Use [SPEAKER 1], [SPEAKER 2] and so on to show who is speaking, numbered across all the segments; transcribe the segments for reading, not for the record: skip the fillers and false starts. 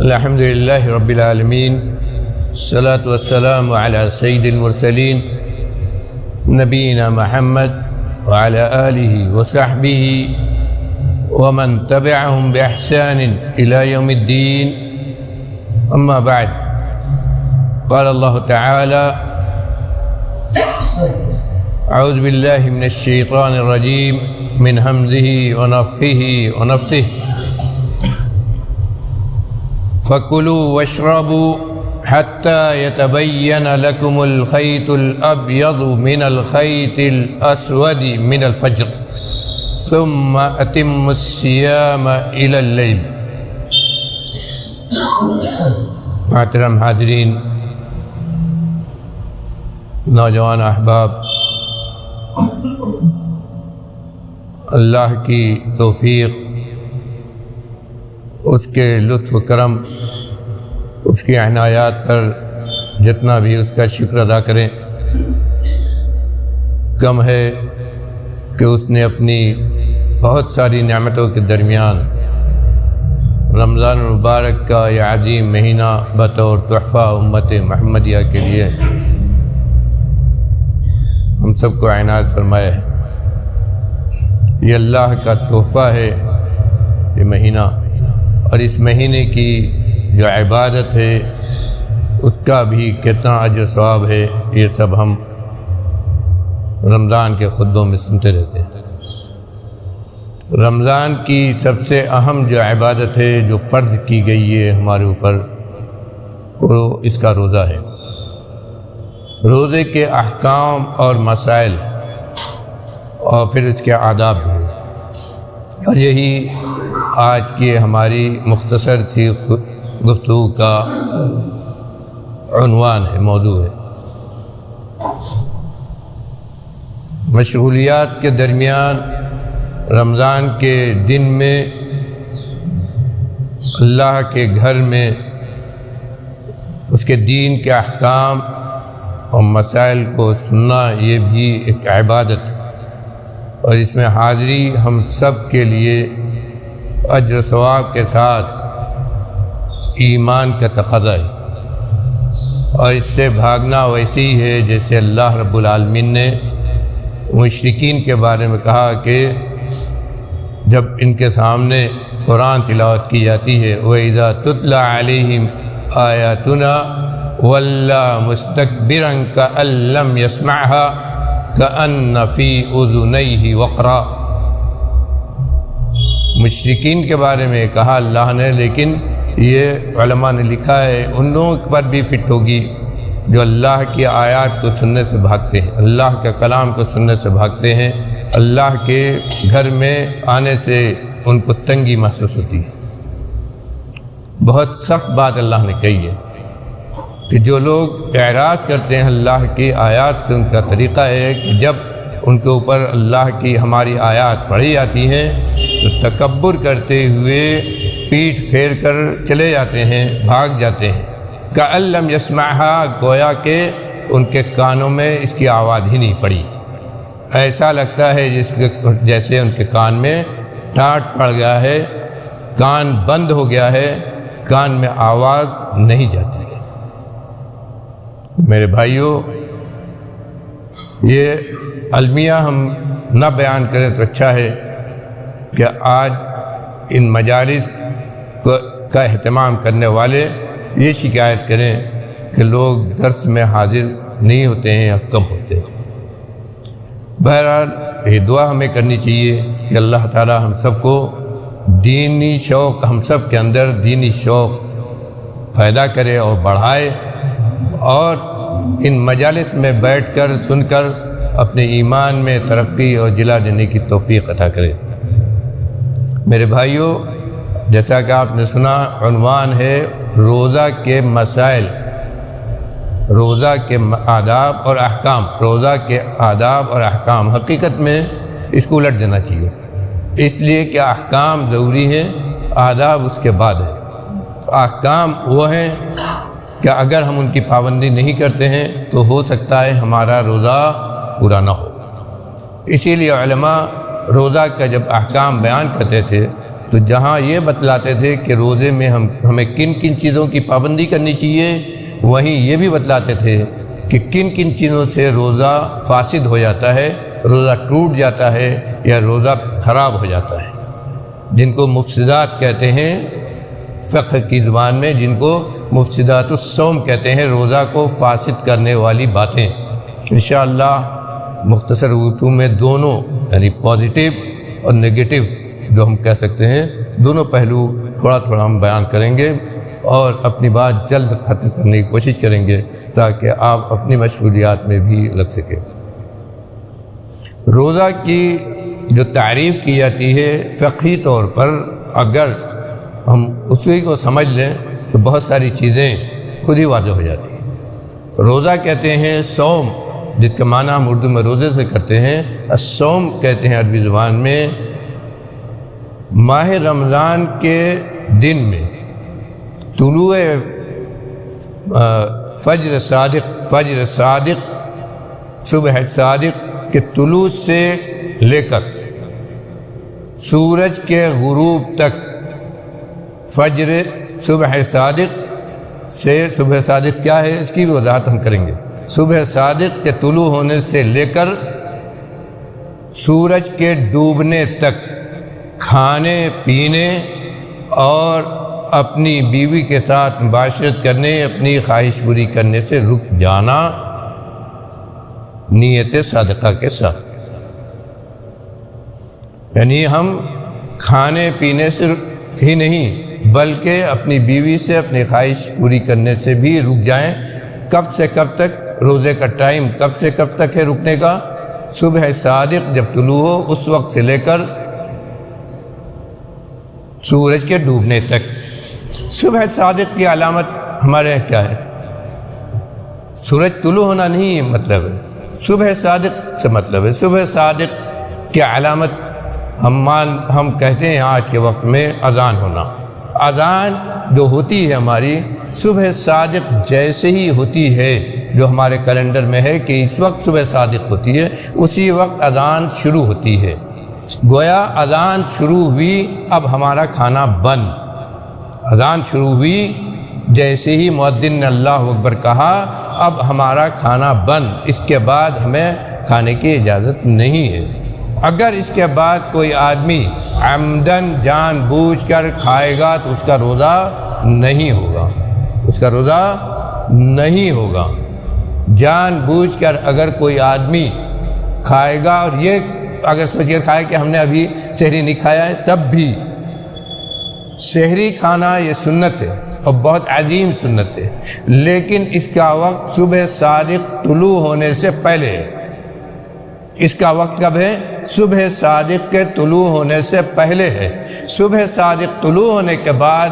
[SPEAKER 1] الحمد لله رب العالمين، الصلاة والسلام على سيد المرسلين نبينا محمد وعلى آله وصحبه ومن تبعهم بإحسان إلى يوم الدين. أما بعد، قال الله تعالى: أعوذ بالله من الشيطان الرجيم من همزه ونفخه ونفثه. فَكُلُوا وَاشْرَبُوا حَتَّى يَتَبَيَّنَ لَكُمُ الْخَيْطُ الْأَبْيَضُ مِنَ الْخَيْطِ الْأَسْوَدِ مِنَ الْفَجْرِ ثُمَّ أَتِمُّوا الصِّيَامَ إِلَى اللَّيْلِ. محترم حاضرین، نوجوان احباب، اللہ کی توفیق، اس کے لطف و کرم، اس کی عنایات پر جتنا بھی اس کا شکر ادا کریں کم ہے کہ اس نے اپنی بہت ساری نعمتوں کے درمیان رمضان المبارک کا یہ عظیم مہینہ بطور تحفہ امت محمدیہ کے لیے ہم سب کو عنایت فرمائے ہے. یہ اللہ کا تحفہ ہے یہ مہینہ، اور اس مہینے کی جو عبادت ہے اس کا بھی کتنا اجر ثواب ہے، یہ سب ہم رمضان کے خطبوں میں سنتے رہتے ہیں. رمضان کی سب سے اہم جو عبادت ہے جو فرض کی گئی ہے ہمارے اوپر، وہ اس کا روزہ ہے. روزے کے احکام اور مسائل اور پھر اس کے آداب بھی، اور یہی آج کی ہماری مختصر سی گفتگو کا عنوان ہے، موضوع ہے. مشغولیات کے درمیان رمضان کے دن میں اللہ کے گھر میں اس کے دین کے احکام اور مسائل کو سننا یہ بھی ایک عبادت ہے، اور اس میں حاضری ہم سب کے لیے اجر و ثواب کے ساتھ ایمان کا تقاضا ہے. اور اس سے بھاگنا ویسے ہی ہے جیسے اللہ رب العالمین نے مشرکین کے بارے میں کہا کہ جب ان کے سامنے قرآن تلاوت کی جاتی ہے وَإِذَا تُتْلَى عَلَيْهِمْ آيَاتُنَا وَلَّى مُسْتَكْبِرًا كَأَن لَّمْ يَسْمَعْهَا كَأَنَّ فِي أُذُنَيْهِ وَقْرًا. مشرکین کے بارے میں کہا اللہ نے، لیکن یہ علماء نے لکھا ہے ان لوگوں پر بھی فٹ ہوگی جو اللہ کی آیات کو سننے سے بھاگتے ہیں، اللہ کا کلام کو سننے سے بھاگتے ہیں. اللہ کے گھر میں آنے سے ان کو تنگی محسوس ہوتی ہے. بہت سخت بات اللہ نے کہی ہے کہ جو لوگ اعراض کرتے ہیں اللہ کی آیات سے، ان کا طریقہ ہے کہ جب ان کے اوپر اللہ کی ہماری آیات پڑھی جاتی ہیں تو تکبر کرتے ہوئے پیٹھ پھیر کر چلے جاتے ہیں، بھاگ جاتے ہیں. کأن لم یسمعھا، گویا کہ ان کے کانوں میں اس کی آواز ہی نہیں پڑی. ایسا لگتا ہے جیسے ان کے کان میں ٹاٹ پڑ گیا ہے، کان بند ہو گیا ہے، کان میں آواز نہیں جاتی ہے. میرے بھائیوں، یہ المیہ ہم نہ بیان کریں تو اچھا ہے کہ آج ان مجالس کا اہتمام کرنے والے یہ شکایت کریں کہ لوگ درس میں حاضر نہیں ہوتے ہیں یا کم ہوتے ہیں. بہرحال یہ دعا ہمیں کرنی چاہیے کہ اللہ تعالی ہم سب کو دینی شوق، ہم سب کے اندر دینی شوق پیدا کرے اور بڑھائے، اور ان مجالس میں بیٹھ کر سن کر اپنے ایمان میں ترقی اور جلا دینے کی توفیق عطا کرے. میرے بھائیوں، جیسا کہ آپ نے سنا، عنوان ہے روزہ کے مسائل، روزہ کے آداب اور احکام. روزہ کے آداب اور احکام، حقیقت میں اس کو الٹ دینا چاہیے، اس لیے کہ احکام ضروری ہیں، آداب اس کے بعد ہیں. احکام وہ ہیں کہ اگر ہم ان کی پابندی نہیں کرتے ہیں تو ہو سکتا ہے ہمارا روزہ پورا نہ ہو. اسی لیے علماء روزہ کا جب احکام بیان کرتے تھے تو جہاں یہ بتلاتے تھے کہ روزے میں ہمیں کن کن چیزوں کی پابندی کرنی چاہیے، وہیں یہ بھی بتلاتے تھے کہ کن کن چیزوں سے روزہ فاسد ہو جاتا ہے، روزہ ٹوٹ جاتا ہے یا روزہ خراب ہو جاتا ہے، جن کو مفسدات کہتے ہیں فقہ کی زبان میں، جن کو مفسدات الصوم کہتے ہیں، روزہ کو فاسد کرنے والی باتیں۔ انشاءاللہ مختصر اردو میں دونوں یعنی پازیٹیو اور نگیٹو جو ہم کہہ سکتے ہیں، دونوں پہلو تھوڑا تھوڑا ہم بیان کریں گے اور اپنی بات جلد ختم کرنے کی کوشش کریں گے تاکہ آپ اپنی مشغولیات میں بھی لگ سکیں۔ روزہ کی جو تعریف کی جاتی ہے فقہی طور پر، اگر ہم اسی کو سمجھ لیں تو بہت ساری چیزیں خود ہی واضح ہو جاتی ہیں۔ روزہ کہتے ہیں صوم، جس کا معنی ہم اردو میں روزے سے کرتے ہیں، الصوم کہتے ہیں عربی زبان میں ماہ رمضان کے دن میں طلوع فجر صادق صبح صادق کے طلوع سے لے کر سورج کے غروب تک، فجر صبح صادق سے، صبح صادق کیا ہے اس کی بھی وضاحت ہم کریں گے، صبح صادق کے طلوع ہونے سے لے کر سورج کے ڈوبنے تک کھانے پینے اور اپنی بیوی کے ساتھ مباشرت کرنے، اپنی خواہش پوری کرنے سے رک جانا نیت صادقہ کے ساتھ، یعنی ہم کھانے پینے سے ہی نہیں بلکہ اپنی بیوی سے اپنی خواہش پوری کرنے سے بھی رک جائیں۔ کب سے کب تک؟ روزے کا ٹائم کب سے کب تک ہے رکنے کا؟ صبح صادق جب طلوع ہو اس وقت سے لے کر سورج کے ڈوبنے تک۔ صبح صادق کی علامت ہمارے یہاں کیا ہے؟ سورج طلوع ہونا نہیں مطلب ہے، صبح صادق سے مطلب ہے۔ صبح صادق کی علامت ہم کہتے ہیں آج کے وقت میں اذان ہونا۔ اذان جو ہوتی ہے ہماری صبح صادق جیسے ہی ہوتی ہے، جو ہمارے کیلنڈر میں ہے کہ اس وقت صبح صادق ہوتی ہے، اسی وقت اذان شروع ہوتی ہے۔ گویا اذان شروع ہوئی، اب ہمارا کھانا بند۔ اذان شروع ہوئی جیسے ہی مؤذن نے اللہ اکبر کہا، اب ہمارا کھانا بند، اس کے بعد ہمیں کھانے کی اجازت نہیں ہے۔ اگر اس کے بعد کوئی آدمی عمدن جان بوجھ کر کھائے گا تو اس کا روزہ نہیں ہوگا، اس کا روزہ نہیں ہوگا۔ جان بوجھ کر اگر کوئی آدمی کھائے گا اور یہ اگر سوچ کر کھائے کہ ہم نے ابھی سحری نہیں کھایا ہے، تب بھی سحری کھانا یہ سنت ہے اور بہت عظیم سنت ہے، لیکن اس کا وقت صبح صادق طلوع ہونے سے پہلے ہے۔ اس کا وقت کب ہے؟ صبح صادق کے طلوع ہونے سے پہلے ہے۔ صبح صادق طلوع ہونے کے بعد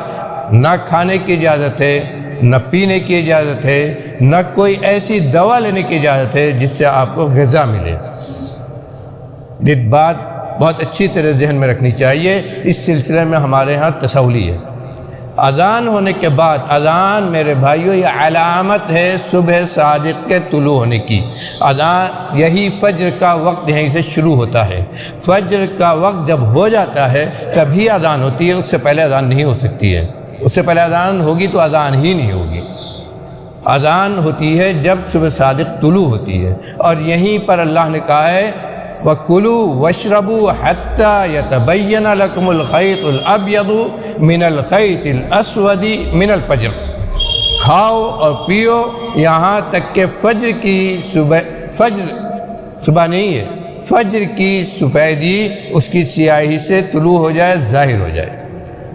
[SPEAKER 1] نہ کھانے کی اجازت ہے، نہ پینے کی اجازت ہے، نہ کوئی ایسی دوا لینے کی اجازت ہے جس سے آپ کو غذا ملے۔ یہ بات بہت اچھی طرح ذہن میں رکھنی چاہیے۔ اس سلسلے میں ہمارے ہاں تسولی ہے۔ اذان ہونے کے بعد، اذان میرے بھائیوں یہ علامت ہے صبح صادق کے طلوع ہونے کی۔ اذان یہی فجر کا وقت یہیں سے شروع ہوتا ہے۔ فجر کا وقت جب ہو جاتا ہے تبھی اذان ہوتی ہے، اس سے پہلے اذان نہیں ہو سکتی ہے۔ اس سے پہلے اذان ہوگی تو اذان ہی نہیں ہوگی۔ اذان ہوتی ہے جب صبح صادق طلوع ہوتی ہے، اور یہیں پر اللہ نے کہا ہے فَكُلُوا وَاشْرَبُوا حَتَّى يَتَبَيَّنَ لَكُمُ الْخَيْطُ الْأَبْيَضُ مِنَ الْخَيْطِ الْأَسْوَدِ مِنَ الْفَجْرِ، کھاؤ اور پیو یہاں تک کہ فجر کی صبح نہیں ہے، فجر کی سفیدی اس کی سیاہی سے طلوع ہو جائے، ظاہر ہو جائے۔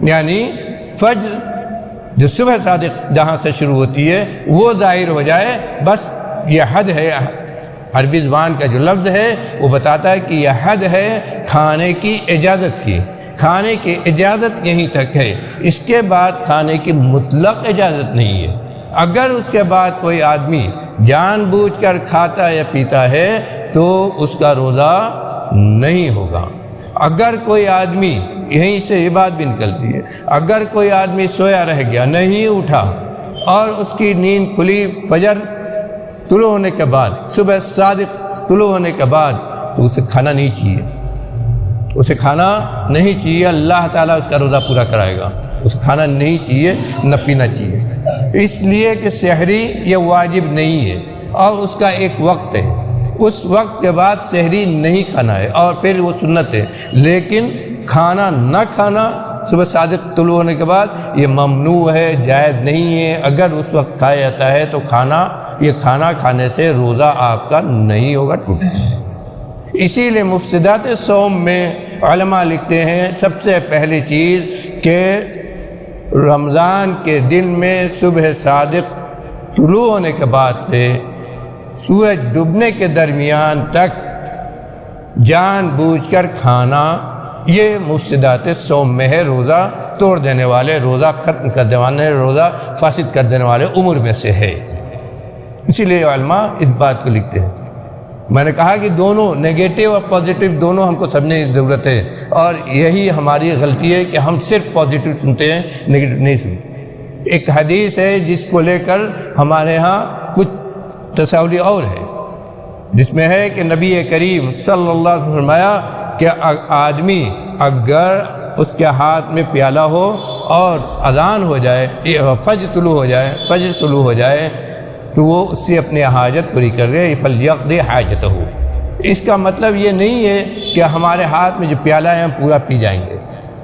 [SPEAKER 1] یعنی فجر جو صبح صادق جہاں سے شروع ہوتی ہے وہ ظاہر ہو جائے، بس یہ حد ہے۔ عربی زبان کا جو لفظ ہے وہ بتاتا ہے کہ یہ حد ہے کھانے کی اجازت کی۔ کھانے کی اجازت یہیں تک ہے، اس کے بعد کھانے کی مطلق اجازت نہیں ہے۔ اگر اس کے بعد کوئی آدمی جان بوجھ کر کھاتا یا پیتا ہے تو اس کا روزہ نہیں ہوگا۔ اگر کوئی آدمی، یہیں سے یہ بات بھی نکلتی ہے، اگر کوئی آدمی سویا رہ گیا، نہیں اٹھا اور اس کی نیند کھلی فجر طلوع ہونے کے بعد، صبح صادق طلوع ہونے کے بعد، تو اسے کھانا نہیں چاہیے، اسے کھانا نہیں چاہیے، اللہ تعالیٰ اس کا روزہ پورا کرائے گا، اسے کھانا نہیں چاہیے، نہ پینا چاہیے، اس لیے کہ سحری یہ واجب نہیں ہے اور اس کا ایک وقت ہے، اس وقت کے بعد سحری نہیں کھانا ہے اور پھر وہ سنت ہے، لیکن کھانا نہ کھانا صبح صادق طلوع ہونے کے بعد یہ ممنوع ہے، جائز نہیں ہے۔ اگر اس وقت کھایا جاتا ہے تو یہ کھانا کھانے سے روزہ آپ کا نہیں ہوگا، ٹوٹے گا۔ اسی لیے مفسدات صوم میں علماء لکھتے ہیں سب سے پہلی چیز کہ رمضان کے دن میں صبح صادق طلوع ہونے کے بعد سے سورج ڈوبنے کے درمیان تک جان بوجھ کر کھانا یہ مفسدات صوم میں ہے، روزہ توڑ دینے والے، روزہ ختم کر دینے والے، روزہ فاسد کر دینے والے امور میں سے ہے۔ اسی لیے علماء اس بات کو لکھتے ہیں۔ میں نے کہا کہ دونوں نیگیٹو اور پازیٹیو دونوں ہم کو سمجھنے کی ضرورت ہے، اور یہی ہماری غلطی ہے کہ ہم صرف پازیٹیو سنتے ہیں، نیگیٹو نہیں سنتے۔ ایک حدیث ہے جس کو لے کر ہمارے ہاں کچھ تصوری اور ہے، جس میں ہے کہ نبی کریم صلی اللہ علیہ وسلم فرمایا کہ آدمی اگر اس کے ہاتھ میں پیالہ ہو اور اذان ہو جائے، فجر طلوع ہو جائے تو وہ اس سے اپنی حاجت پوری کر رہے، فلیقضی حاجتہ۔ اس کا مطلب یہ نہیں ہے کہ ہمارے ہاتھ میں جو پیالہ ہے ہم پورا پی جائیں گے،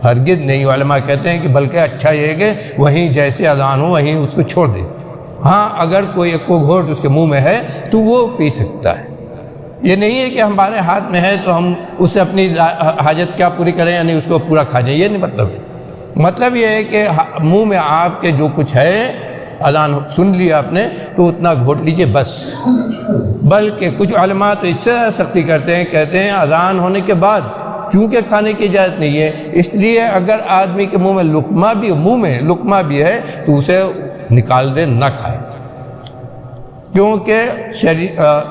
[SPEAKER 1] ہرگز نہیں۔ علماء کہتے ہیں کہ بلکہ اچھا یہ ہے کہ وہیں جیسے اذان ہو وہیں اس کو چھوڑ دیں۔ ہاں اگر کوئی ایک گھونٹ اس کے منہ میں ہے تو وہ پی سکتا ہے، یہ نہیں ہے کہ ہمارے ہاتھ میں ہے تو ہم اس سے اپنی حاجت کیا پوری کریں، یعنی اس کو پورا کھا جائیں، یہ نہیں مطلب ہے۔ مطلب یہ ہے کہ منہ میں آپ کے جو کچھ ہے، اذان سن لیا آپ نے تو اتنا گھونٹ لیجئے بس۔ بلکہ کچھ علماء تو اس سے سختی کرتے ہیں، کہتے ہیں اذان ہونے کے بعد چونکہ کھانے کی اجازت نہیں ہے، اس لیے اگر آدمی کے منہ میں لقمہ بھی ہے تو اسے نکال دے، نہ کھائے، کیونکہ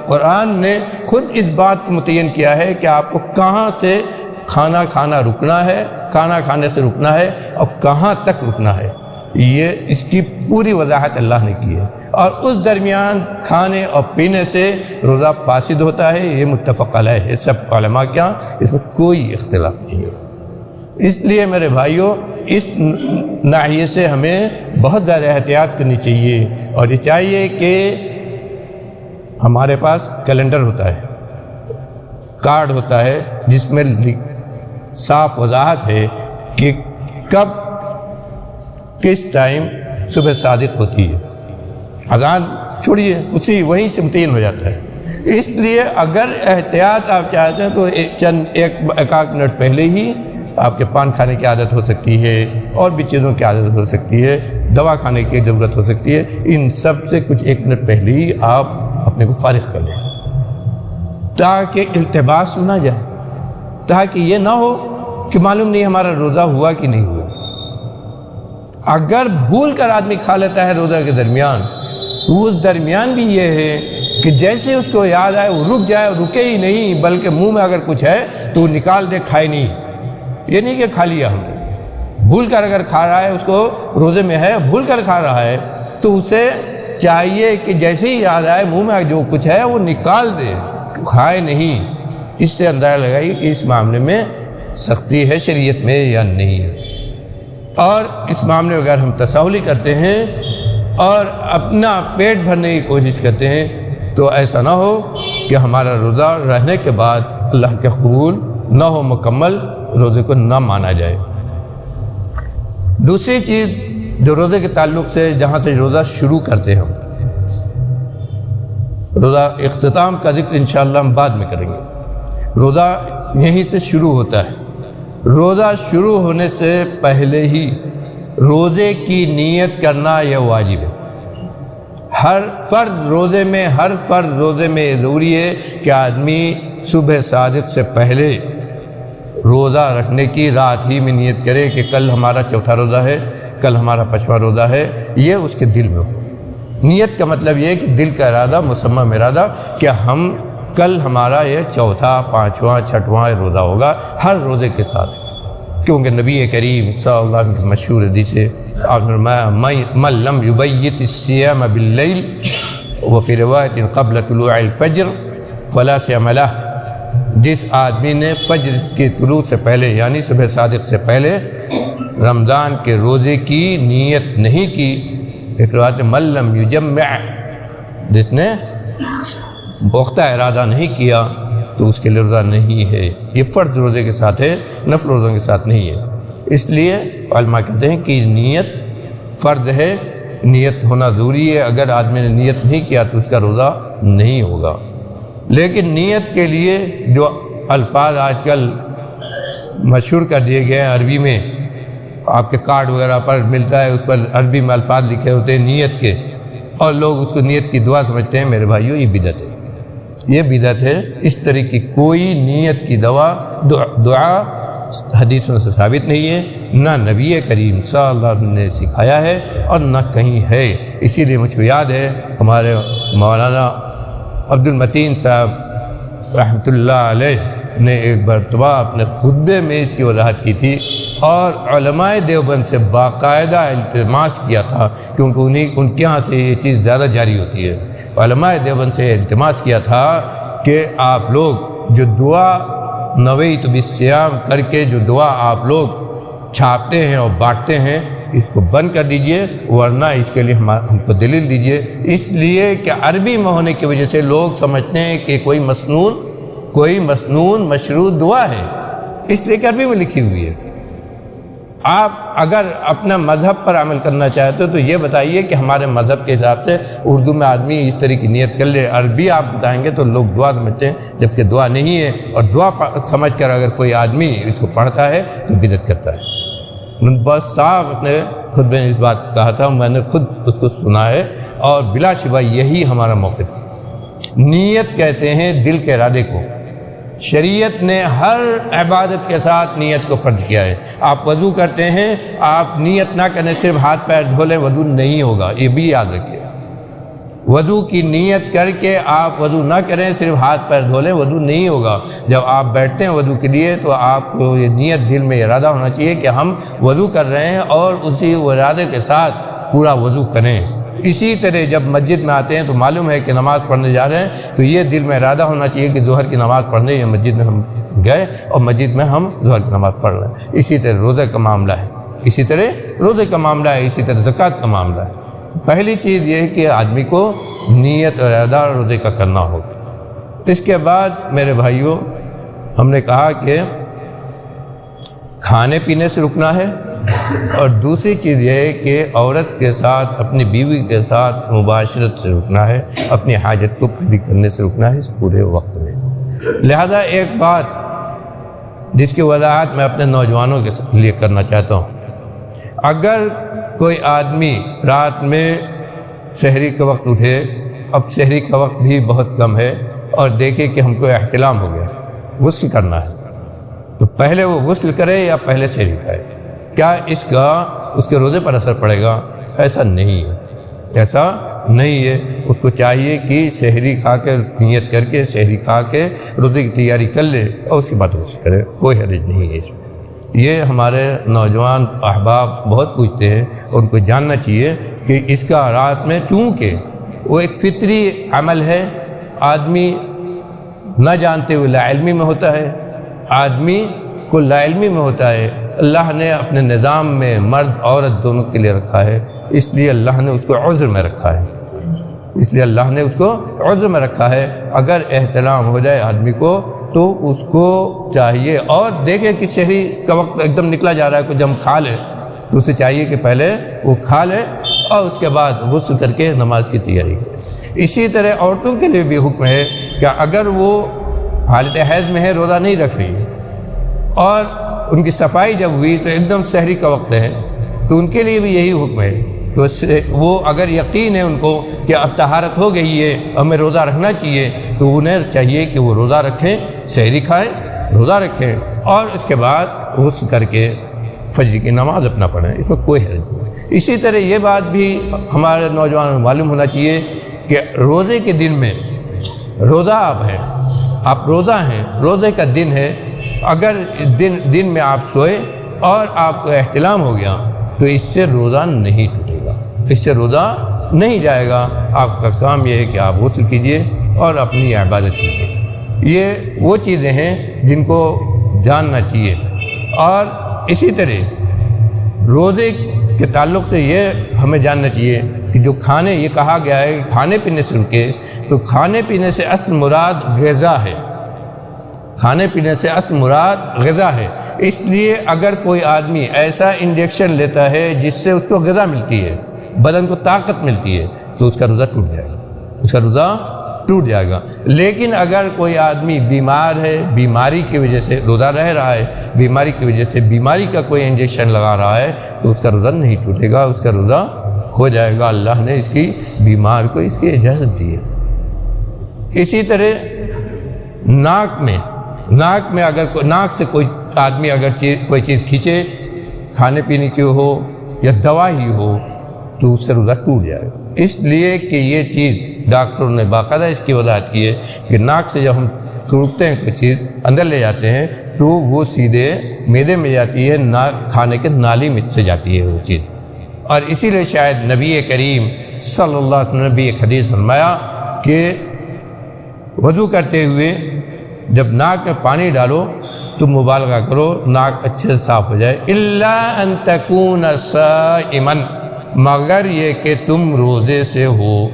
[SPEAKER 1] قرآن نے خود اس بات کو متعین کیا ہے کہ آپ کو کہاں سے کھانا رکنا ہے، کھانا کھانے سے رکنا ہے اور کہاں تک رکنا ہے، یہ اس کی پوری وضاحت اللہ نے کی ہے۔ اور اس درمیان کھانے اور پینے سے روزہ فاسد ہوتا ہے، یہ متفق علیہ ہے سب علماء کے یہاں، اس میں کوئی اختلاف نہیں ہے۔ اس لیے میرے بھائیوں اس ناحیے سے ہمیں بہت زیادہ احتیاط کرنی چاہیے، اور یہ چاہیے کہ ہمارے پاس کیلنڈر ہوتا ہے، کارڈ ہوتا ہے جس میں صاف وضاحت ہے کہ کب کس ٹائم صبح صادق ہوتی ہے، اذان چھوڑیے وہیں سے متعین ہو جاتا ہے۔ اس لیے اگر احتیاط آپ چاہتے ہیں تو ایک منٹ پہلے ہی آپ کے پان کھانے کی عادت ہو سکتی ہے، اور بھی چیزوں کی عادت ہو سکتی ہے، دوا کھانے کی ضرورت ہو سکتی ہے، ان سب سے کچھ 1 منٹ پہلے ہی آپ اپنے کو فارغ کر لیں تاکہ التباس نہ جائے، تاکہ یہ نہ ہو کہ معلوم نہیں ہمارا روزہ ہوا کہ نہیں ہوا۔ اگر بھول کر آدمی کھا لیتا ہے روزہ کے درمیان تو اس درمیان بھی یہ ہے کہ جیسے اس کو یاد آئے وہ رک جائے، رکے ہی نہیں بلکہ منہ میں اگر کچھ ہے تو وہ نکال دے، کھائے نہیں۔ یہ نہیں کہ کھا لیا ہم نے، بھول کر اگر کھا رہا ہے، اس کو روزے میں ہے بھول کر کھا رہا ہے تو اسے چاہیے کہ جیسے ہی یاد آئے منہ میں جو کچھ ہے وہ نکال دے، کھائے نہیں۔ اس سے اندازہ لگائیے کہ اس معاملے میں سختی ہے شریعت میں یا نہیں ہے۔ اور اس معاملے میں اگر ہم تساہلی کرتے ہیں اور اپنا پیٹ بھرنے کی کوشش کرتے ہیں تو ایسا نہ ہو کہ ہمارا روزہ رہنے کے بعد اللہ کے قبول نہ ہو، مکمل روزے کو نہ مانا جائے۔ دوسری چیز جو روزے کے تعلق سے، جہاں سے روزہ شروع کرتے ہیں، روزہ اختتام کا ذکر انشاءاللہ ہم بعد میں کریں گے، روزہ یہیں سے شروع ہوتا ہے۔ روزہ شروع ہونے سے پہلے ہی روزے کی نیت کرنا یہ واجب ہے۔ ہر فرض روزے میں ضروری ہے کہ آدمی صبح صادق سے پہلے روزہ رکھنے کی رات ہی میں نیت کرے کہ کل ہمارا چوتھا روزہ ہے، کل ہمارا 5واں روزہ ہے، یہ اس کے دل میں ہو۔ نیت کا مطلب یہ ہے کہ دل کا ارادہ، مصمم ارادہ کہ ہم کل ہمارا یہ چوتھا، 5واں، 6واں روزہ ہوگا ہر روزے کے ساتھ، کیونکہ نبی کریم صلی اللہ علیہ وسلم مشہور حدیث ہے، آپ نے فرمایا من لم یبیت الصیام باللیل وفی روایت قبل طلوع الفجر فلا صیام لہ، جس آدمی نے فجر کے طلوع سے پہلے یعنی صبح صادق سے پہلے رمضان کے روزے کی نیت نہیں کی، ایک روایت من لم یجمع، جس نے پختہ ارادہ نہیں کیا تو اس کے لیے روزہ نہیں ہے۔ یہ فرض روزے کے ساتھ ہے، نفل روزوں کے ساتھ نہیں ہے۔ اس لیے علماء کہتے ہیں کہ نیت فرض ہے، نیت ہونا ضروری ہے۔ اگر آدمی نے نیت نہیں کیا تو اس کا روزہ نہیں ہوگا۔ لیکن نیت کے لیے جو الفاظ آج کل مشہور کر دیے گئے ہیں عربی میں، آپ کے کارڈ وغیرہ پر ملتا ہے، اس پر عربی میں الفاظ لکھے ہوتے ہیں نیت کے، اور لوگ اس کو نیت کی دعا سمجھتے ہیں۔ میرے بھائیوں، یہ بدعت ہے، یہ بدعت ہے۔ اس طرح کی کوئی نیت کی دعا حدیثوں سے ثابت نہیں ہے، نہ نبی کریم صلی اللہ علیہ وسلم نے سکھایا ہے اور نہ کہیں ہے۔ اسی لیے مجھ کو یاد ہے ہمارے مولانا عبد المتین صاحب رحمۃ اللہ علیہ نے ایک مرتبہ اپنے خطبے میں اس کی وضاحت کی تھی، اور علماء دیوبند سے باقاعدہ التماس کیا تھا، کیونکہ ان کے ہاں سے یہ چیز زیادہ جاری ہوتی ہے۔ علماء دیوبند سے التماس کیا تھا کہ آپ لوگ جو دعا نویت بالصیام کر کے جو دعا آپ لوگ چھاپتے ہیں اور بانٹتے ہیں، اس کو بند کر دیجئے، ورنہ اس کے لیے ہم کو دلیل دیجئے۔ اس لیے کہ عربی میں ہونے کی وجہ سے لوگ سمجھتے ہیں کہ کوئی مسنون مشروع دعا ہے، اس لیے کہ عربی میں لکھی ہوئی ہے۔ آپ اگر اپنا مذہب پر عمل کرنا چاہتے ہو تو یہ بتائیے کہ ہمارے مذہب کے حساب سے اردو میں آدمی اس طرح کی نیت کر لے، عربی آپ بتائیں گے تو لوگ دعا سمجھتے ہیں، جبکہ دعا نہیں ہے، اور دعا سمجھ کر اگر کوئی آدمی اس کو پڑھتا ہے تو بدعت کرتا ہے۔ بس صاحب اپنے خود میں اس بات کہا تھا، میں نے خود اس کو سنا ہے، اور بلا شبہ یہی ہمارا موقف ہے۔ نیت کہتے ہیں دل کے ارادے کو۔ شریعت نے ہر عبادت کے ساتھ نیت کو فرض کیا ہے۔ آپ وضو کرتے ہیں، آپ نیت نہ کرنے صرف ہاتھ پیر دھو لیں، وضو نہیں ہوگا، یہ بھی یاد رکھیے۔ وضو کی نیت کر کے آپ وضو نہ کریں، صرف ہاتھ پیر دھو لیں، وضو نہیں ہوگا۔ جب آپ بیٹھتے ہیں وضو کے لیے تو آپ کو یہ نیت دل میں ارادہ ہونا چاہیے کہ ہم وضو کر رہے ہیں، اور اسی ارادے کے ساتھ پورا وضو کریں۔ اسی طرح جب مسجد میں آتے ہیں تو معلوم ہے کہ نماز پڑھنے جا رہے ہیں، تو یہ دل میں ارادہ ہونا چاہیے کہ ظہر کی نماز پڑھنے یا مسجد میں ہم گئے اور مسجد میں ہم ظہر کی نماز پڑھ رہے ہیں۔ اسی طرح روزے کا معاملہ ہے، اسی طرح زکوٰۃ کا معاملہ ہے۔ پہلی چیز یہ ہے کہ آدمی کو نیت اور ارادہ روزے کا کرنا ہوگا۔ اس کے بعد میرے بھائیوں، ہم نے کہا کہ کھانے پینے سے رکنا ہے، اور دوسری چیز یہ ہے کہ عورت کے ساتھ، اپنی بیوی کے ساتھ مباشرت سے رکنا ہے، اپنی حاجت کو پوری کرنے سے رکنا ہے اس پورے وقت میں۔ لہذا ایک بات جس کی وضاحت میں اپنے نوجوانوں کے لیے کرنا چاہتا ہوں، اگر کوئی آدمی رات میں سحری کے وقت اٹھے، اب سحری کا وقت بھی بہت کم ہے، اور دیکھے کہ ہم کو احتلام ہو گیا، غسل کرنا ہے، تو پہلے وہ غسل کرے یا پہلے سحری کھائے؟ کیا اس کا اس کے روزے پر اثر پڑے گا؟ ایسا نہیں ہے۔ اس کو چاہیے کہ سحری کھا کے نیت کر کے سحری کھا کے روزے کی تیاری کر لے، اور اس کے بعد غسل کرے، کوئی حرج نہیں ہے اس میں۔ یہ ہمارے نوجوان احباب بہت پوچھتے ہیں، اور ان کو جاننا چاہیے کہ اس کا رات میں، چونکہ وہ ایک فطری عمل ہے، آدمی نہ جانتے ہوئے لا علمی میں ہوتا ہے، اللہ نے اپنے نظام میں مرد عورت دونوں کے لیے رکھا ہے، اس لیے اللہ نے اس کو عذر میں رکھا ہے۔ اگر احتلام ہو جائے آدمی کو تو اس کو چاہیے، اور دیکھے کہ سحری کا وقت ایک دم نکلا جا رہا ہے، کچھ ہم کھا لے، تو اسے چاہیے کہ پہلے وہ کھا لے اور اس کے بعد غسل کر کے نماز کی تیاری کرے۔ اسی طرح عورتوں کے لیے بھی حکم ہے کہ اگر وہ حالت حیض میں ہے، روزہ نہیں رکھ رہی، اور ان کی صفائی جب ہوئی تو ایک دم سحری کا وقت ہے، تو ان کے لیے بھی یہی حکم ہے کہ وہ اگر یقین ہے ان کو کہ اب طہارت ہو گئی ہے، ہمیں روزہ رکھنا چاہیے، تو انہیں چاہیے کہ وہ روزہ رکھیں، سحری کھائیں، روزہ رکھیں، اور اس کے بعد غسل کر کے فجر کی نماز اپنا پڑھیں، اس میں کوئی حرج نہیں۔ اسی طرح یہ بات بھی ہمارے نوجوانوں کو معلوم ہونا چاہیے کہ روزے کے دن میں، روزہ آپ روزہ ہیں، روزے کا دن ہے، اگر دن میں آپ سوئے اور آپ کو احتلام ہو گیا تو اس سے روزہ نہیں ٹوٹے گا، اس سے روزہ نہیں جائے گا۔ آپ کا کام یہ ہے کہ آپ غسل کیجئے اور اپنی عبادت کیجئے۔ یہ وہ چیزیں ہیں جن کو جاننا چاہیے۔ اور اسی طرح روزے کے تعلق سے یہ ہمیں جاننا چاہیے کہ جو کھانے، یہ کہا گیا ہے کہ کھانے پینے سے رکے، تو کھانے پینے سے اصل مراد غذا ہے، کھانے پینے سے اصل مراد غذا ہے۔ اس لیے اگر کوئی آدمی ایسا انجیکشن لیتا ہے جس سے اس کو غذا ملتی ہے، بدن کو طاقت ملتی ہے، تو اس کا روزہ ٹوٹ جائے گا، اس کا روزہ ٹوٹ جائے گا۔ لیکن اگر کوئی آدمی بیمار ہے، بیماری کی وجہ سے روزہ رہ رہا ہے، بیماری کی وجہ سے بیماری کا کوئی انجیکشن لگا رہا ہے، تو اس کا روزہ نہیں ٹوٹے گا، اس کا روزہ ہو جائے گا۔ اللہ نے اس کی بیمار کو اس کی اجازت دی ہے۔ اسی طرح ناک میں اگر ناک سے کوئی آدمی اگر کوئی چیز کھینچے، کھانے پینے کی ہو یا دوا ہی ہو، تو اس سے روزہ ٹوٹ جائے گا۔ اس لیے کہ یہ چیز ڈاکٹر نے باقاعدہ اس کی وضاحت کی ہے کہ ناک سے جب ہم سوکھتے ہیں کوئی چیز اندر لے جاتے ہیں تو وہ سیدھے معدے میں جاتی ہے، کھانے کے نالی میں سے جاتی ہے وہ چیز۔ اور اسی لیے شاید نبی کریم صلی اللہ علیہ وسلم نے بھی ایک حدیث فرمایا کہ وضو کرتے ہوئے جب ناک میں پانی ڈالو تو مبالغہ کرو، ناک اچھے سے صاف ہو جائے، الا ان تکون صائما، مگر یہ کہ تم روزے سے ہو،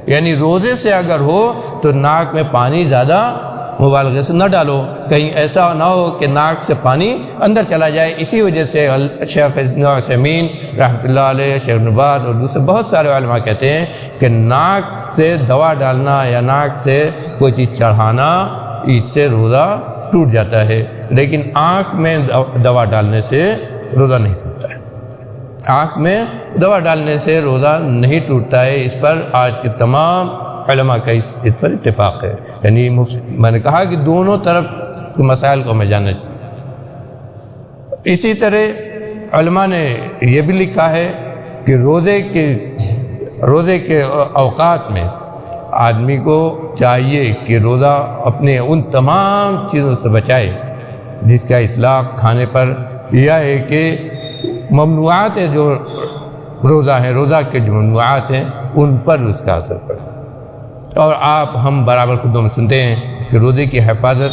[SPEAKER 1] یعنی روزے سے اگر ہو تو ناک میں پانی زیادہ مبالغے سے نہ ڈالو، کہیں ایسا نہ ہو کہ ناک سے پانی اندر چلا جائے۔ اسی وجہ سے شیخ عثیمین رحمۃ اللہ علیہ، شیخ ابن باز اور دوسرے بہت سارے علماء کہتے ہیں کہ ناک سے دوا ڈالنا یا ناک سے کوئی چیز چڑھانا، اس سے روزہ ٹوٹ جاتا ہے، لیکن آنکھ میں دوا ڈالنے سے روزہ نہیں ٹوٹتا ہے۔ آنکھ میں دوا ڈالنے سے روزہ نہیں ٹوٹتا ہے، اس پر آج کے تمام علماء کا اس پر اتفاق ہے۔ یعنی میں نے کہا کہ دونوں طرف کے مسائل کو ہمیں جاننا چاہیے۔ اسی طرح علماء نے یہ بھی لکھا ہے کہ روزے کے اوقات میں آدمی کو چاہیے کہ روزہ اپنے ان تمام چیزوں سے بچائے جس کا اطلاق کھانے پر یا ہے کہ ممنوعات جو روزہ ہیں، روزہ کے جو ممنوعات ہیں ان پر اس کا اثر پڑے۔ اور ہم برابر خود میں سنتے ہیں کہ روزے کی حفاظت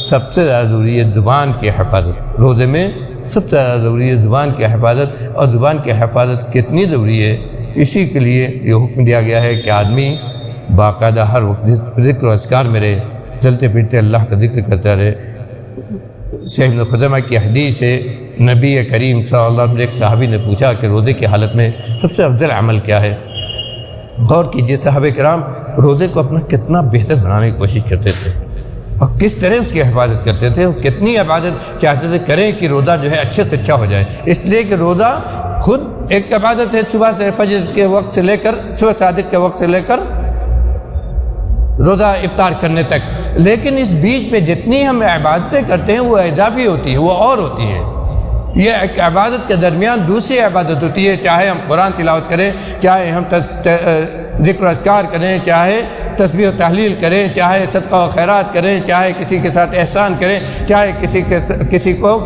[SPEAKER 1] سب سے زیادہ ضروری ہے، زبان کی حفاظت۔ روزے میں سب سے زیادہ ضروری ہے زبان کی حفاظت، اور زبان کی حفاظت کتنی ضروری ہے، اسی کے لیے یہ حکم دیا گیا ہے کہ آدمی باقاعدہ ہر وقت ذکر و اذکار میں رہے، چلتے پھرتے اللہ کا ذکر کرتا رہے۔ شیخ ابن خزیمہ کی حدیث ہے، نبی کریم صلی اللہ علیہ وسلم سے ایک صحابی نے پوچھا کہ روزے کی حالت میں سب سے افضل عمل کیا ہے؟ غور کیجئے، صحابہ کرام روزے کو اپنا کتنا بہتر بنانے کی کوشش کرتے تھے اور کس طرح اس کی حفاظت کرتے تھے، اور کتنی عبادت چاہتے تھے کریں کہ روزہ جو ہے اچھے سے اچھا ہو جائے۔ اس لیے کہ روزہ خود ایک عبادت ہے، صبح سے فجر کے وقت سے لے کر صبح صادق کے وقت سے لے کر روزہ افطار کرنے تک، لیکن اس بیچ میں جتنی ہم عبادتیں کرتے ہیں وہ اضافی ہوتی ہیں، وہ اور ہوتی ہیں۔ یہ ایک عبادت کے درمیان دوسری عبادت ہوتی ہے، چاہے ہم قرآن تلاوت کریں، چاہے ہم ذکر و اذکار کریں، چاہے تسبیح و تحلیل کریں، چاہے صدقہ و خیرات کریں، چاہے کسی کے ساتھ احسان کریں، چاہے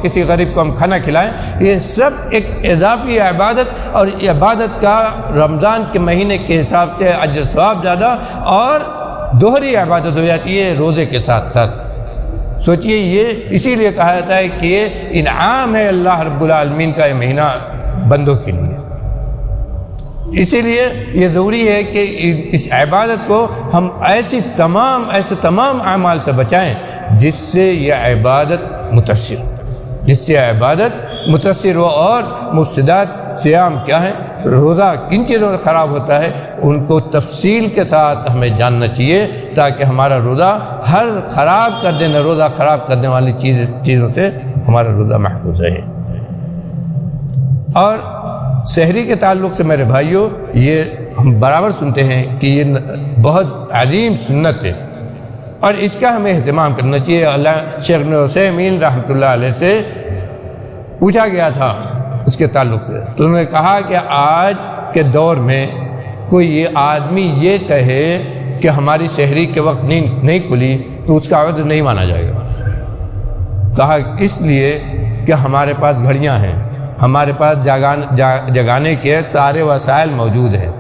[SPEAKER 1] کسی غریب کو ہم کھانا کھلائیں، یہ سب ایک اضافی عبادت، اور یہ عبادت کا رمضان کے مہینے کے حساب سے اجر ثواب زیادہ اور دوہری عبادت ہو جاتی ہے روزے کے ساتھ ساتھ۔ سوچئے، یہ اسی لیے کہا جاتا ہے کہ یہ انعام ہے اللہ رب العالمین کا یہ مہینہ بندوں کے لیے۔ اسی لیے یہ ضروری ہے کہ اس عبادت کو ہم ایسے تمام اعمال سے بچائیں جس سے یہ عبادت متاثر ہو۔ اور مفسدات صیام کیا ہیں، روزہ کن چیزوں سے خراب ہوتا ہے، ان کو تفصیل کے ساتھ ہمیں جاننا چاہیے تاکہ ہمارا روزہ ہر روزہ خراب کرنے والی چیزوں سے ہمارا روزہ محفوظ رہے۔ اور سحری کے تعلق سے میرے بھائیوں، یہ ہم برابر سنتے ہیں کہ یہ بہت عظیم سنت ہے اور اس کا ہمیں اہتمام کرنا چاہیے۔ شیخ ابن عثیمین رحمۃ اللہ علیہ سے پوچھا گیا تھا اس کے تعلق سے، تو انہوں نے کہا کہ آج کے دور میں کوئی یہ آدمی یہ کہے کہ ہماری سحری کے وقت نیند نہیں کھلی تو اس کا عذر نہیں مانا جائے گا۔ کہا اس لیے کہ ہمارے پاس گھڑیاں ہیں، ہمارے پاس جگانے کے سارے وسائل موجود ہیں،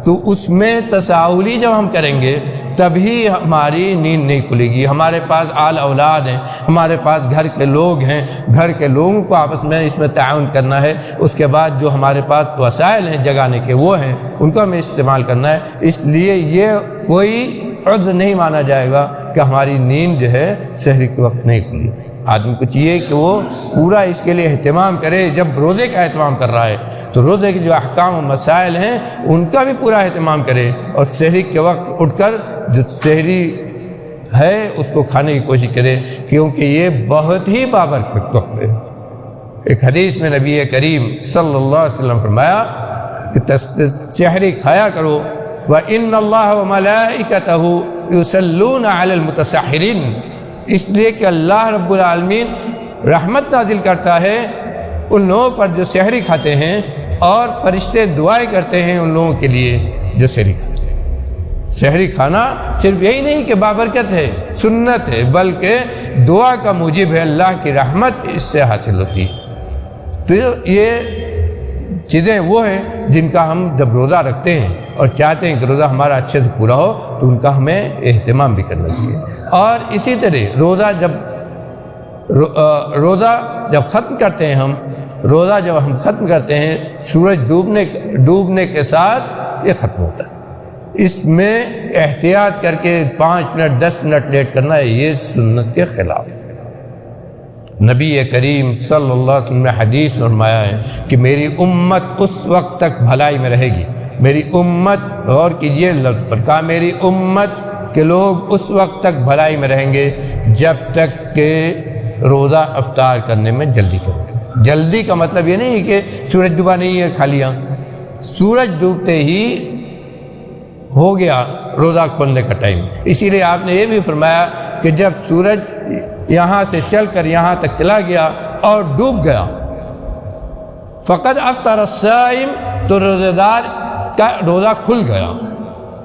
[SPEAKER 1] تو اس میں تساہلی جب ہم کریں گے تبھی ہماری نیند نہیں کھلے گی۔ ہمارے پاس آل اولاد ہیں، ہمارے پاس گھر کے لوگ ہیں، گھر کے لوگوں کو آپس میں اس میں تعاون کرنا ہے۔ اس کے بعد جو ہمارے پاس وسائل ہیں جگانے کے وہ ہیں، ان کو ہمیں استعمال کرنا ہے۔ اس لیے یہ کوئی عذر نہیں مانا جائے گا کہ ہماری نیند جو ہے سحری کے وقت نہیں کھلی۔ آدمی کو چاہیے کہ وہ پورا اس کے لیے اہتمام کرے۔ جب روزے کا اہتمام کر رہا ہے تو روزے کے جو احکام و مسائل ہیں ان کا بھی پورا اہتمام کرے، اور سحری کے وقت اٹھ کر جو سحری ہے اس کو کھانے کی کوشش کرے، کیونکہ یہ بہت ہی بابرکت وقت ہے۔ ایک حدیث میں نبی کریم صلی اللہ علیہ وسلم فرمایا کہ سحری کھایا کرو، فَإِنَّ اللَّهَ وَمَلَائِكَتَهُ يُصَلُّونَ عَلَى الْمُتَسَحِّرِينَ، اس لیے کہ اللہ رب العالمین رحمت نازل کرتا ہے ان لوگوں پر جو سحری کھاتے ہیں، اور فرشتے دعائیں کرتے ہیں ان لوگوں کے لیے جو سحری کھاتے ہیں۔ سحری کھانا صرف یہی نہیں کہ بابرکت ہے، سنت ہے، بلکہ دعا کا موجب ہے، اللہ کی رحمت اس سے حاصل ہوتی ہے۔ تو یہ چیزیں وہ ہیں جن کا ہم جب روزہ رکھتے ہیں اور چاہتے ہیں کہ روزہ ہمارا اچھے سے پورا ہو تو ان کا ہمیں اہتمام بھی کرنا چاہیے۔ اور اسی طرح روزہ جب ختم کرتے ہیں روزہ جب ہم ختم کرتے ہیں سورج ڈوبنے کے ساتھ یہ ختم ہوتا ہے۔ اس میں احتیاط کر کے 5 منٹ 10 منٹ لیٹ کرنا ہے، یہ سنت کے خلاف ہے۔ نبی کریم صلی اللہ علیہ وسلم نے حدیث فرمایا ہے کہ میری امت اس وقت تک بھلائی میں رہے گی۔ میری امت، غور کیجئے لفظ پر، کہا میری امت کے لوگ اس وقت تک بھلائی میں رہیں گے جب تک کہ روزہ افطار کرنے میں جلدی کریں گے۔ جلدی کا مطلب یہ نہیں کہ سورج ڈوبا نہیں ہے کھا لیا، سورج ڈوبتے ہی ہو گیا روزہ کھولنے کا ٹائم۔ اسی لیے آپ نے یہ بھی فرمایا کہ جب سورج یہاں سے چل کر یہاں تک چلا گیا اور ڈوب گیا، فقد افطر الصائم، تو روزہ دار کا روزہ کھل گیا۔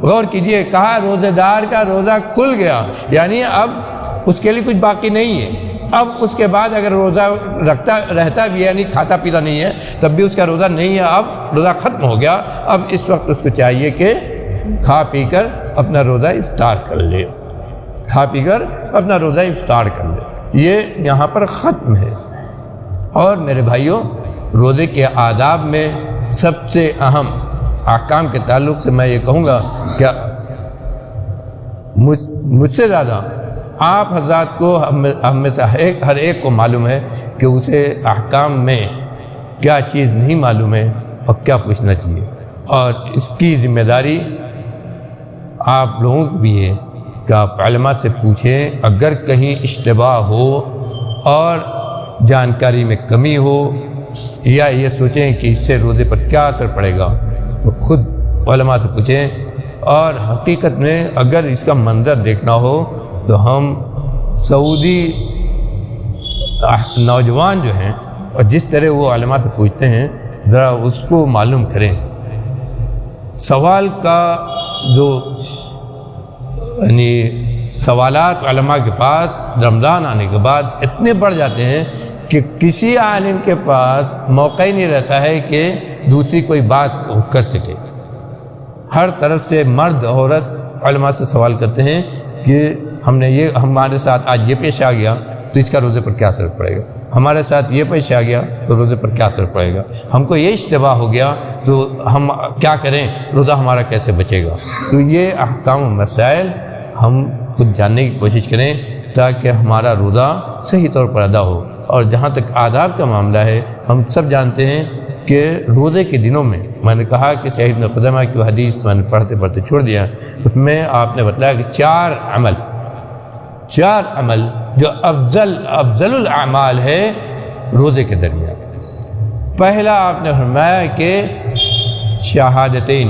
[SPEAKER 1] غور کیجئے، کہا روزہ دار کا روزہ کھل گیا، یعنی اب اس کے لیے کچھ باقی نہیں ہے۔ اب اس کے بعد اگر روزہ رہتا بھی یعنی کھاتا پیتا نہیں ہے تب بھی اس کا روزہ نہیں ہے، اب روزہ ختم ہو گیا۔ اب اس وقت اس کو چاہیے کہ کھا پی کر اپنا روزہ افطار کر لے، کھا پی کر اپنا روزہ افطار کر لے، یہ یہاں پر ختم ہے۔ اور میرے بھائیوں، روزے کے آداب میں سب سے اہم احکام کے تعلق سے میں یہ کہوں گا کہ مجھ سے زیادہ آپ حضرات کو ہم میں سے ہر ایک کو معلوم ہے کہ اسے احکام میں کیا چیز نہیں معلوم ہے اور کیا پوچھنا چاہیے، اور اس کی ذمہ داری آپ لوگوں کی بھی ہے کہ آپ علماء سے پوچھیں۔ اگر کہیں اشتباہ ہو اور جانکاری میں کمی ہو، یا یہ سوچیں کہ اس سے روزے پر کیا اثر پڑے گا، تو خود علماء سے پوچھیں۔ اور حقیقت میں اگر اس کا منظر دیکھنا ہو تو ہم سعودی نوجوان جو ہیں اور جس طرح وہ علماء سے پوچھتے ہیں، ذرا اس کو معلوم کریں۔ سوال کا جو یعنی سوالات علماء کے پاس رمضان آنے کے بعد اتنے بڑھ جاتے ہیں کہ کسی عالم کے پاس موقع ہی نہیں رہتا ہے کہ دوسری کوئی بات کر سکے۔ ہر طرف سے مرد عورت علماء سے سوال کرتے ہیں کہ ہمارے ساتھ آج یہ پیش آ گیا تو اس کا روزے پر کیا اثر پڑے گا، ہمارے ساتھ یہ پیش آ گیا تو روزے پر کیا اثر پڑے گا، ہم کو یہ اشتباہ ہو گیا تو ہم کیا کریں، روزہ ہمارا کیسے بچے گا۔ تو یہ احکام و مسائل ہم خود جاننے کی کوشش کریں تاکہ ہمارا روزہ صحیح طور پر ادا ہو۔ اور جہاں تک آداب کا معاملہ ہے، ہم سب جانتے ہیں کہ روزے کے دنوں میں نے کہا کہ صحیح ابن خزیمہ کی حدیث میں نے پڑھتے چھوڑ دیا، اس میں آپ نے بتلایا کہ چار عمل جو افضل الاعمال ہے روزے کے درمیان۔ پہلا آپ نے فرمایا کہ شہادتین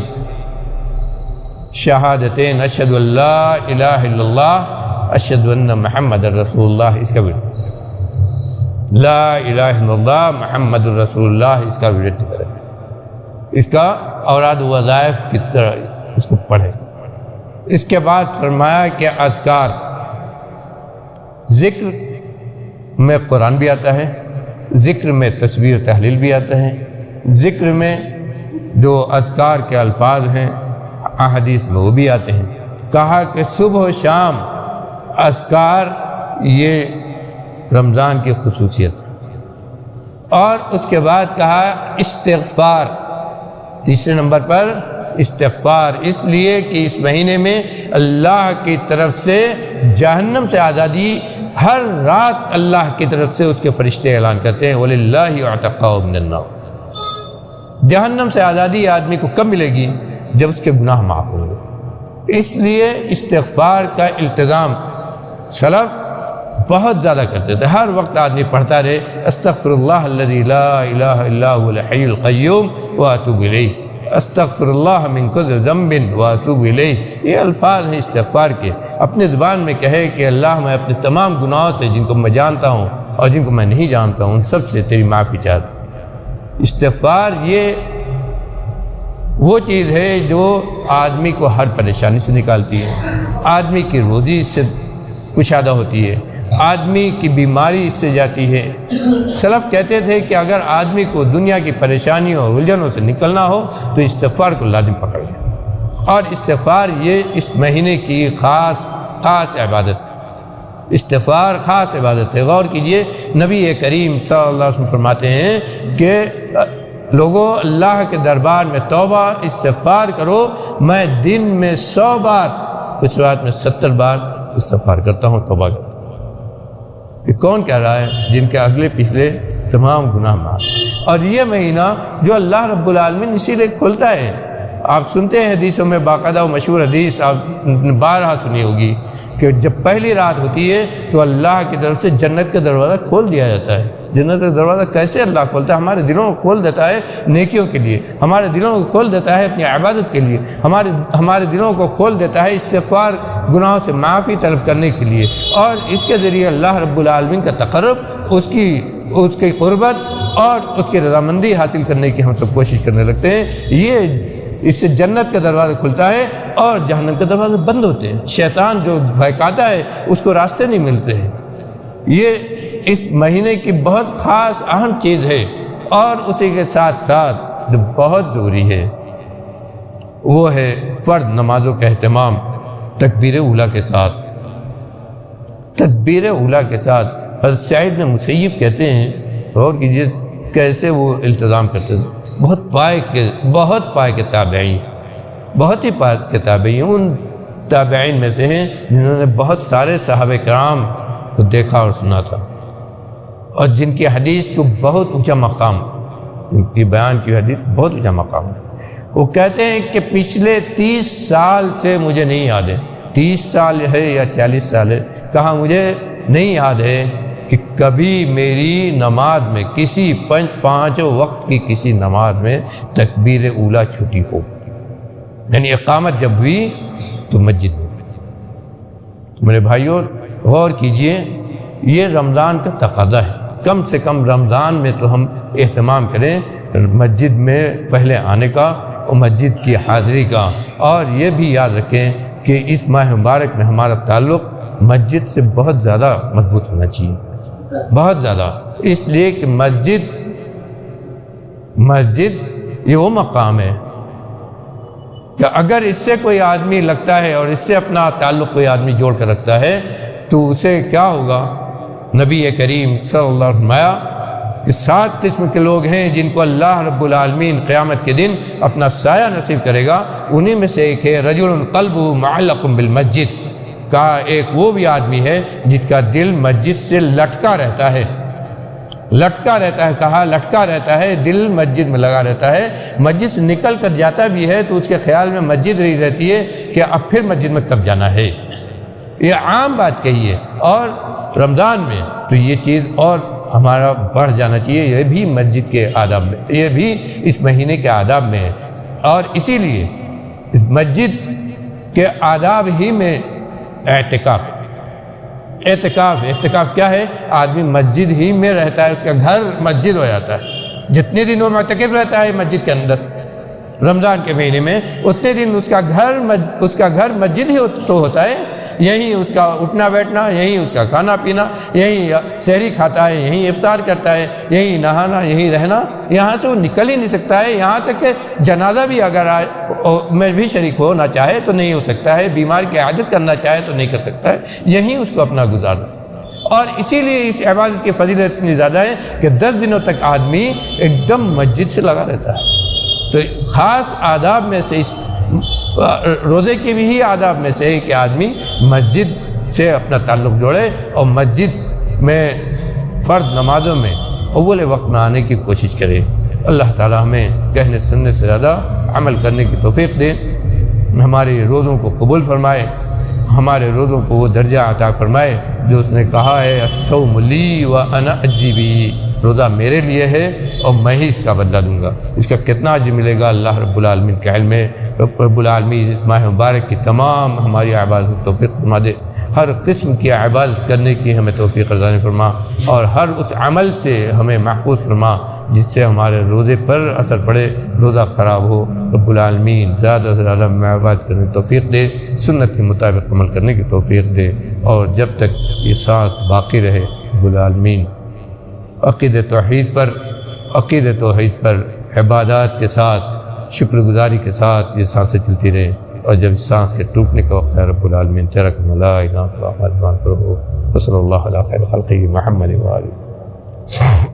[SPEAKER 1] اشہد ان لا الہ الا اللہ اشہد ان محمد رسول اللہ، اس کا ورد لا الہ الا اللہ محمد رسول اللہ، اس کا ورد کرے، اس کا اوراد و وظائف کی طرح اس کو پڑھے۔ اس کے بعد فرمایا کہ اذکار، ذکر میں قرآن بھی آتا ہے، ذکر میں تسبیح و تحلیل بھی آتا ہے، ذکر میں جو اذکار کے الفاظ ہیں احادیث میں وہ بھی آتے ہیں۔ کہا کہ صبح و شام اذکار یہ رمضان کی خصوصیت ہے، اور اس کے بعد کہا استغفار، تیسرے نمبر پر استغفار، اس لیے کہ اس مہینے میں اللہ کی طرف سے جہنم سے آزادی ہر رات اللہ کی طرف سے اس کے فرشتے اعلان کرتے ہیں وَلِلَّهِ عَتَقَاءُ مِنَ النَّارِ۔ جہنم سے آزادی آدمی کو کب ملے گی؟ جب اس کے گناہ معاف ہوں گے۔ اس لیے استغفار کا التزام سلف بہت زیادہ کرتے تھے، ہر وقت آدمی پڑھتا رہے استغفر اللہ الذی لا الہ الا هو الحی القیوم واتوب الیہ، استغفر اللہ من کل ذنب واتوب الیہ۔ یہ الفاظ ہیں استغفار کے، اپنے زبان میں کہے کہ اللہ میں اپنے تمام گناہوں سے، جن کو میں جانتا ہوں اور جن کو میں نہیں جانتا ہوں، ان سب سے تیری معافی چاہتا ہوں۔ استغفار یہ وہ چیز ہے جو آدمی کو ہر پریشانی سے نکالتی ہے، آدمی کی روزی اس سے کشادہ ہوتی ہے، آدمی کی بیماری اس سے جاتی ہے۔ سلف کہتے تھے کہ اگر آدمی کو دنیا کی پریشانیوں اور الجھنوں سے نکلنا ہو تو استغفار کو لازم پکڑ لے، اور استغفار یہ اس مہینے کی خاص عبادت ہے۔ استغفار خاص عبادت ہے۔ غور کیجئے، نبی کریم صلی اللہ علیہ وسلم فرماتے ہیں کہ لوگوں اللہ کے دربار میں توبہ استغفار کرو، میں دن میں 100 بار، کچھ روایت میں 70 بار استغفار کرتا ہوں، توبہ کرتا ہوں۔ یہ کون کہہ رہا ہے؟ جن کے اگلے پچھلے تمام گناہ معاف۔ اور یہ مہینہ جو اللہ رب العالمین اسی لیے کھولتا ہے، آپ سنتے ہیں حدیثوں میں باقاعدہ و مشہور حدیث آپ بارہا سنی ہوگی کہ جب پہلی رات ہوتی ہے تو اللہ کی طرف سے جنت کا دروازہ کھول دیا جاتا ہے۔ جنت کا دروازہ کیسے اللہ کھولتا ہے؟ ہمارے دلوں کو کھول دیتا ہے نیکیوں کے لیے، ہمارے دلوں کو کھول دیتا ہے اپنی عبادت کے لیے، ہمارے دلوں کو کھول دیتا ہے استغفار، گناہوں سے معافی طلب کرنے کے لیے، اور اس کے ذریعے اللہ رب العالمین کا تقرب، اس کی قربت اور اس کی رضامندی حاصل کرنے کی ہم سب کوشش کرنے لگتے ہیں۔ اس سے جنت کا دروازہ کھلتا ہے اور جہنم کے دروازے بند ہوتے ہیں۔ شیطان جو بہکاتا ہے اس کو راستے نہیں ملتے ہیں۔ یہ اس مہینے کی بہت خاص اہم چیز ہے، اور اسی کے ساتھ ساتھ جو بہت ضروری ہے وہ ہے فرض نمازوں کا اہتمام تکبیر اولیٰ کے ساتھ۔ تکبیر اولیٰ کے ساتھ حضرت سعید بن مسیب کہتے ہیں، اور کیجیے کیسے وہ التزام کرتے تھے، بہت پائے کے تابعین، بہت ہی پائے کے تابعین، ان تابعین میں سے ہیں جنہوں نے بہت سارے صحابہ کرام کو دیکھا اور سنا تھا، اور جن کی حدیث کو بہت اونچا مقام، ان کی بیان کی حدیث بہت اونچا مقام ہے۔ وہ کہتے ہیں کہ پچھلے 30 سال سے مجھے نہیں یاد ہے، 30 سال ہے یا 40 سال ہے، کہا مجھے نہیں یاد ہے کہ کبھی میری نماز میں کسی پانچوں وقت کی کسی نماز میں تکبیر اولیٰ چھٹی ہو، یعنی اقامت جب ہوئی تو مسجد میں۔ میرے بھائیوں غور کیجئے، یہ رمضان کا تقاضا ہے، کم سے کم رمضان میں تو ہم اہتمام کریں مسجد میں پہلے آنے کا اور مسجد کی حاضری کا، اور یہ بھی یاد رکھیں کہ اس ماہ مبارک میں ہمارا تعلق مسجد سے بہت زیادہ مضبوط ہونا چاہیے، بہت زیادہ، اس لیے کہ مسجد یہ وہ مقام ہے کہ اگر اس سے کوئی آدمی لگتا ہے اور اس سے اپنا تعلق کوئی آدمی جوڑ کر رکھتا ہے تو اسے کیا ہوگا؟ نبی کریم صلی اللہ علیہ وسلم فرمایا کہ 7 قسم کے لوگ ہیں جن کو اللہ رب العالمین قیامت کے دن اپنا سایہ نصیب کرے گا، انہی میں سے ایک ہے رجل قلبہ معلق بالمسجد، کہا ایک وہ بھی آدمی ہے جس کا دل مسجد سے لٹکا رہتا ہے، کہا لٹکا رہتا ہے، دل مسجد میں لگا رہتا ہے، مسجد سے نکل کر جاتا بھی ہے تو اس کے خیال میں مسجد رہی رہتی ہے کہ اب پھر مسجد میں کب جانا ہے۔ یہ عام بات کہی ہے، اور رمضان میں تو یہ چیز اور ہمارا بڑھ جانا چاہیے، یہ بھی مسجد کے آداب میں، یہ بھی اس مہینے کے آداب میں ہے، اور اسی لیے اس مسجد کے آداب ہی میں اعتکاف کیا ہے؟ آدمی مسجد ہی میں رہتا ہے، اس کا گھر مسجد ہو جاتا ہے، جتنے دن وہ معتکف رہتا ہے مسجد کے اندر رمضان کے مہینے میں، اتنے دن اس کا گھر مسجد ہی تو ہوتا ہے، یہیں اس کا اٹھنا بیٹھنا، یہیں اس کا کھانا پینا، یہیں سحری کھاتا ہے، یہیں افطار کرتا ہے، یہیں نہانا، یہیں رہنا، یہاں سے وہ نکل ہی نہیں سکتا ہے۔ یہاں تک کہ جنازہ بھی اگر میں بھی شریک ہونا چاہے تو نہیں ہو سکتا ہے، بیمار کی عیادت کرنا چاہے تو نہیں کر سکتا ہے، یہیں اس کو اپنا گزارنا۔ اور اسی لیے اس عبادت کی فضیلت اتنی زیادہ ہے کہ 10 دنوں تک آدمی ایک دم مسجد سے لگا رہتا ہے۔ تو خاص آداب میں سے اس روزے کے بھی آداب میں سے ہے کہ آدمی مسجد سے اپنا تعلق جوڑے اور مسجد میں فرض نمازوں میں اول وقت میں آنے کی کوشش کرے۔ اللہ تعالی ہمیں کہنے سننے سے زیادہ عمل کرنے کی توفیق دے، ہمارے روزوں کو قبول فرمائے، ہمارے روزوں کو وہ درجہ عطا فرمائے جو اس نے کہا ہے الصوم لی وانا اجزی بہ، روزہ میرے لیے ہے اور میں ہی اس کا بدلہ دوں گا۔ اس کا کتنا اجر ملے گا اللہ رب العالمین کے علم ہے۔ رب العالمین اس ماہ مبارک کی تمام ہماری عبادت کو توفیق فرما دے، ہر قسم کی عبادت کرنے کی ہمیں توفیق عطا فرما، اور ہر اس عمل سے ہمیں محفوظ فرما جس سے ہمارے روزے پر اثر پڑے، روزہ خراب ہو۔ رب العالمین زیادہ سے زیادہ عبادت کرنے کی توفیق دے، سنت کے مطابق عمل کرنے کی توفیق دے، اور جب تک یہ ساتھ باقی رہے رب العالمین عقید توحید پر عبادات کے ساتھ شکر گزاری کے ساتھ یہ سانسیں چلتی رہیں، اور جب سانس کے ٹوٹنے کا وقت ہے رب العالمین ترکنا لا الہ الا اللہ صلی اللہ علیہ وسلم